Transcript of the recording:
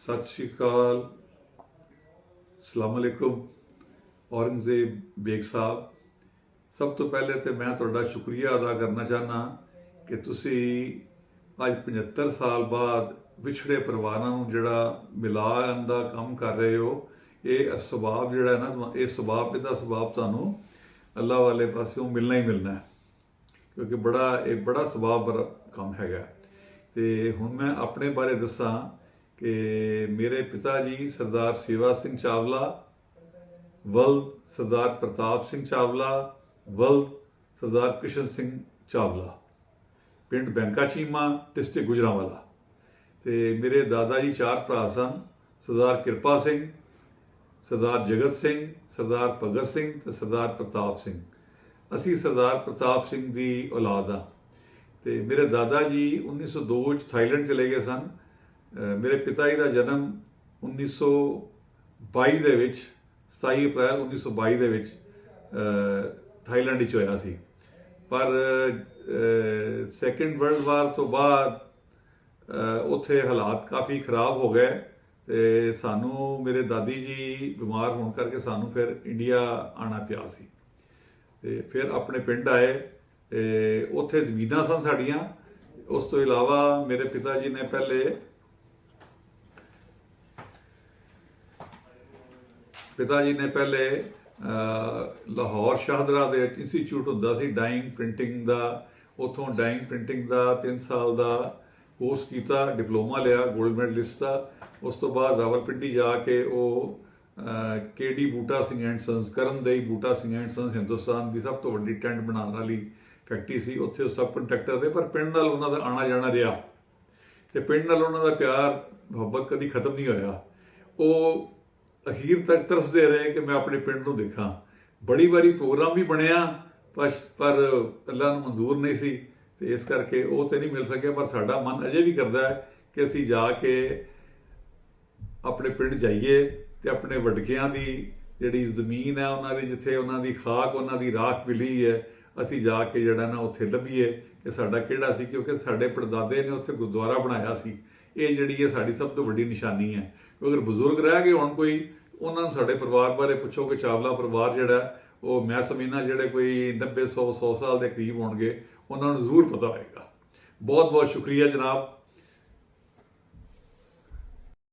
सत श्री अकाल, सलामकुम। औरंगजेब बेग साहब, सब तो पहले तो मैं तुहाडा शुक्रिया अदा करना चाहना कि तुसी अज 75 साल बाद विछड़े परिवारों नूं जिहड़ा मिलान दा काम कर रहे हो। ये सुभाव जिहड़ा है ना, ये सुभाव इहदा सुभाव तुहानूं अल्लाह वाले पासों मिलना ही मिलना है, क्योंकि एक बड़ा सुभाव वाला काम हैगा। तो हुण मैं अपने बारे दसां कि मेरे पिता जी सरदार सेवा सिंह चावला, वल्द सरदार प्रताप सिंह चावला, वल्द सरदार कृष्ण सिंह चावला, पिंड बैंका चीमा, डिस्ट्रिक्ट गुजरांवाला। तो मेरे दादा जी 4 भरा सन, सरदार किरपा सिंह, सरदार जगत सिंह, सरदार भगत सिंह ते सरदार प्रताप सिंह। असी सरदार प्रताप सिंह की औलाद हाँ। तो मेरे दादा जी 1902 थाईलैंड चले गए सन। मेरे पिता जी का जन्म 1922 ਦੇ ਵਿੱਚ 27 ਅਪ੍ਰੈਲ 1922 ਦੇ ਵਿੱਚ थाईलैंड ਵਿੱਚ ਹੋਇਆ ਸੀ। ਪਰ ਸੈਕੰਡ ਵਰਲਡ ਵਾਰ ਤੋਂ ਬਾਅਦ ਉੱਥੇ ਹਾਲਾਤ ਕਾਫੀ ਖਰਾਬ ਹੋ ਗਏ ਤੇ ਸਾਨੂੰ ਮੇਰੇ ਦਾਦੀ ਜੀ ਬਿਮਾਰ ਹੋਣ ਕਰਕੇ ਸਾਨੂੰ ਫਿਰ ਇੰਡੀਆ ਆਣਾ ਪਿਆ ਸੀ। ਤੇ ਫਿਰ ਆਪਣੇ ਪਿੰਡ ਆਏ ਤੇ ਉੱਥੇ ਜ਼ਮੀਨਾਂ ਸਨ ਸਾਡੀਆਂ। ਉਸ ਤੋਂ ਇਲਾਵਾ ਮੇਰੇ ਪਿਤਾ ਜੀ ਨੇ ਪਹਿਲੇ ਲਾਹੌਰ ਸ਼ਾਹਦਰਾ ਦੇ ਇੰਸਟੀਚਿਊਟ ਹੁੰਦਾ ਸੀ ਡਾਇੰਗ ਪ੍ਰਿੰਟਿੰਗ ਦਾ। ਉੱਥੋਂ ਡਾਇੰਗ ਪ੍ਰਿੰਟਿੰਗ ਦਾ 3 ਸਾਲ ਦਾ ਕੋਰਸ ਕੀਤਾ, ਡਿਪਲੋਮਾ ਲਿਆ ਗੋਲਡ ਮੈਡਲਿਸਟ ਦਾ। ਉਸ ਤੋਂ ਬਾਅਦ ਰਾਵਲਪਿੰਡੀ ਜਾ ਕੇ ਉਹ KD ਬੂਟਾ ਸਿੰਘ ਐਂਡ ਸੰਸ, ਕਰਨਦਈ ਬੂਟਾ ਸਿੰਘ ਐਂਡ ਸੰਸ ਹਿੰਦੁਸਤਾਨ ਦੀ ਸਭ ਤੋਂ ਵੱਡੀ ਟੈਂਟ ਬਣਾਉਣ ਵਾਲੀ ਫੈਕਟਰੀ ਸੀ, ਉੱਥੇ ਉਹ ਸਬ ਕੰਟਰੈਕਟਰ ਰਹੇ। ਪਰ ਪਿੰਡ ਨਾਲ ਉਹਨਾਂ ਦਾ ਆਣਾ ਜਾਣਾ ਰਿਹਾ ਤੇ ਪਿੰਡ ਨਾਲ ਉਹਨਾਂ ਦਾ ਪਿਆਰ ਮੁਹੱਬਤ ਕਦੀ ਖਤਮ ਨਹੀਂ ਹੋਇਆ। ਉਹ ਅਖੀਰ ਤੱਕ ਤਰਸਦੇ ਰਹੇ ਕਿ ਮੈਂ ਆਪਣੇ ਪਿੰਡ ਨੂੰ ਦੇਖਾਂ। ਬੜੀ ਵਾਰੀ ਪ੍ਰੋਗਰਾਮ ਵੀ ਬਣਿਆ ਪਰ ਅੱਲਾ ਨੂੰ ਮਨਜ਼ੂਰ ਨਹੀਂ ਸੀ ਤੇ ਇਸ ਕਰਕੇ ਉਹ ਤੇ ਨਹੀਂ ਮਿਲ ਸਕਿਆ। ਪਰ ਸਾਡਾ ਮਨ ਅਜੇ ਵੀ ਕਰਦਾ ਹੈ ਕਿ ਅਸੀਂ ਜਾ ਕੇ ਆਪਣੇ ਪਿੰਡ ਜਾਈਏ ਤੇ ਆਪਣੇ ਵਡਕਿਆਂ ਦੀ ਜਿਹੜੀ ਜ਼ਮੀਨ ਹੈ ਉਹਨਾਂ ਦੀ, ਜਿੱਥੇ ਉਹਨਾਂ ਦੀ ਖਾਕ ਉਹਨਾਂ ਦੀ ਰਾਖ ਮਿਲੀ ਹੈ, ਅਸੀਂ ਜਾ ਕੇ ਜਿਹੜਾ ਨਾ ਉੱਥੇ ਲੱਭੀਏ ਕਿ ਸਾਡਾ ਕਿਹੜਾ ਸੀ। ਕਿਉਂਕਿ ਸਾਡੇ ਪੜਦਾਦੇ ਨੇ ਉੱਥੇ ਗੁਰਦੁਆਰਾ ਬਣਾਇਆ ਸੀ। ਇਹ ਜਿਹੜੀ ਹੈ ਸਾਡੀ ਸਭ ਤੋਂ ਵੱਡੀ ਨਿਸ਼ਾਨੀ ਹੈ। ਅਗਰ ਬਜ਼ੁਰਗ ਰਹਿ ਗਏ ਹੋਣ ਕੋਈ, ਉਹਨਾਂ ਨੂੰ ਸਾਡੇ ਪਰਿਵਾਰ ਬਾਰੇ ਪੁੱਛੋ ਕਿ ਚਾਵਲਾ ਪਰਿਵਾਰ ਜਿਹੜਾ ਉਹ ਮੈਂ ਸਮਝਦਾ ਜਿਹੜੇ ਕੋਈ 90-100 ਸਾਲ ਦੇ ਕਰੀਬ ਹੋਣਗੇ, ਉਹਨਾਂ ਨੂੰ ਜ਼ਰੂਰ ਪਤਾ ਹੋਏਗਾ। ਬਹੁਤ ਬਹੁਤ ਸ਼ੁਕਰੀਆ ਜਨਾਬ।